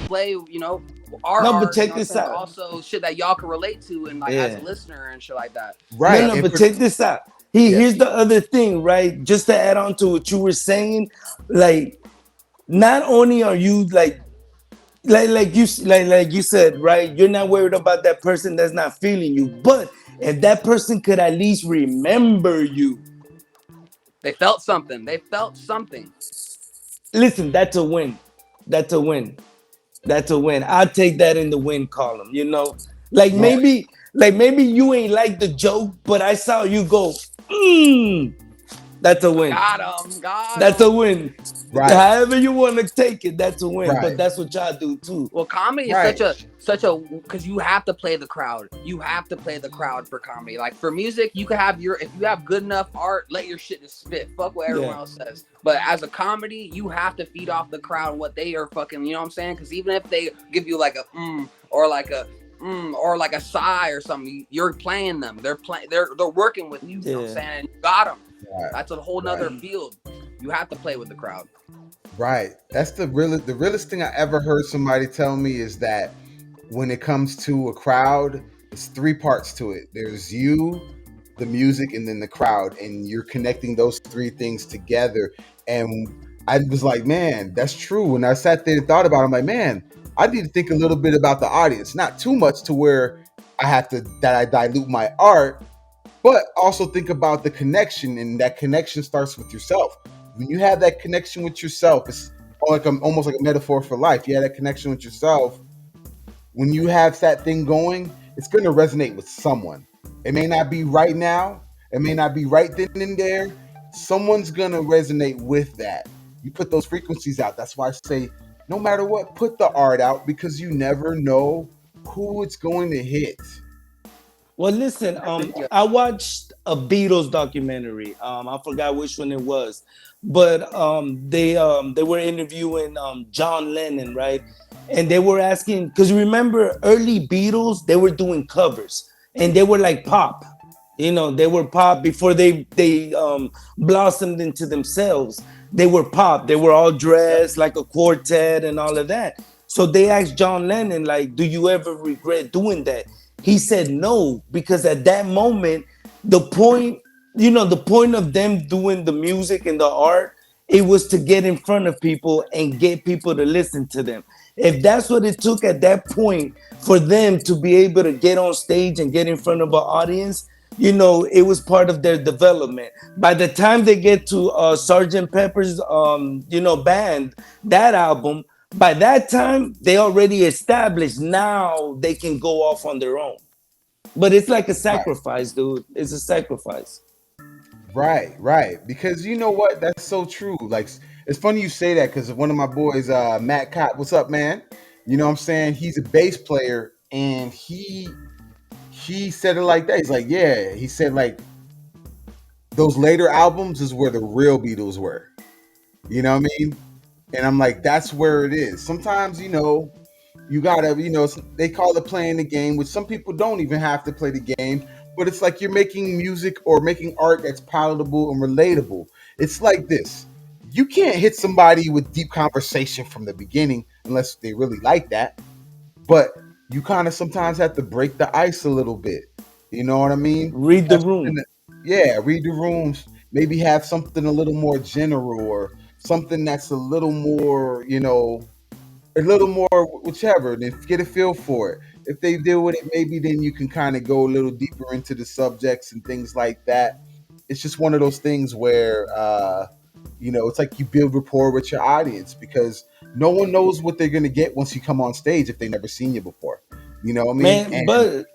play, our No, but art, check this but out. also shit that y'all can relate to and like as a Yeah. listener and shit like that. No, Right. no, but check this out. Yeah. Here's the other thing, right? Just to add on to what you were saying, like not only are you like you said, right? You're not worried about that person that's not feeling you, but if that person could at least remember you, They felt something. They felt something. listen, that's a win. That's a win. That's a win. I'll take that in the win column. Like Right. maybe you ain't like the joke, but I saw you go. Mm, that's a win. Got him. Got That's a him. win. Right. However you want to take it, that's a win. But Right. that's what y'all do too. Well, comedy is Right. such a because you have to play the crowd. You have to play the crowd for comedy. Like for music, you can have if you have good enough art, let your shit just spit. Fuck what everyone else says. But as a comedy, you have to feed off the crowd what they are fucking. You know what I'm saying? Because even if they give you like a or like a or like a sigh or something, you're playing them. They're playing. They're working with you. You know what I'm saying? And you got them. Right. That's a whole nother field. You have to play with the crowd. Right. That's the realest thing I ever heard somebody tell me is that when it comes to a crowd, it's three parts to it. There's you, the music, and then the crowd, and you're connecting those three things together. And I was like, man, that's true. When I sat there and thought about it, I'm like, man, I need to think a little bit about the audience, not too much to where I dilute my art, but also think about the connection, and that connection starts with yourself. When you have that connection with yourself, it's almost like a metaphor for life. You have that connection with yourself. When you have that thing going, it's going to resonate with someone. It may not be right now. It may not be right then and there. Someone's going to resonate with that. You put those frequencies out. That's why I say, no matter what, put the art out, because you never know who it's going to hit. Well, listen, I watched a Beatles documentary. I forgot which one it was, but they were interviewing John Lennon, right? And they were asking, because remember early Beatles, they were doing covers, and they were like pop. They were pop before they blossomed into themselves. They were pop. They were all dressed like a quartet and all of that. So they asked John Lennon, like, do you ever regret doing that? He said no, because at that moment, the point of them doing the music and the art, it was to get in front of people and get people to listen to them. If that's what it took at that point for them to be able to get on stage and get in front of an audience, it was part of their development. By the time they get to Sergeant Pepper's, band, that album, by that time they already established. Now they can go off on their own. But it's like a sacrifice, dude. It's a sacrifice. Right. Because you know what? That's so true. Like, it's funny you say that, because one of my boys, Matt Cott, what's up, man? You know what I'm saying? He's a bass player, and he said it like that. He's like, yeah. He said, like, those later albums is where the real Beatles were. You know what I mean? And I'm like, that's where it is. Sometimes, you gotta, they call it playing the game, which some people don't even have to play the game. But it's like you're making music or making art that's palatable and relatable. It's like this. You can't hit somebody with deep conversation from the beginning unless they really like that. But you kind of sometimes have to break the ice a little bit. You know what I mean? Read the room. Read the rooms. Maybe have something a little more general, or something that's a little more, a little more whichever, then get a feel for it. If they deal with it, maybe then you can kind of go a little deeper into the subjects and things like that. It's just one of those things where, it's like you build rapport with your audience, because no one knows what they're going to get once you come on stage if they've never seen you before. You know what I mean? Man, but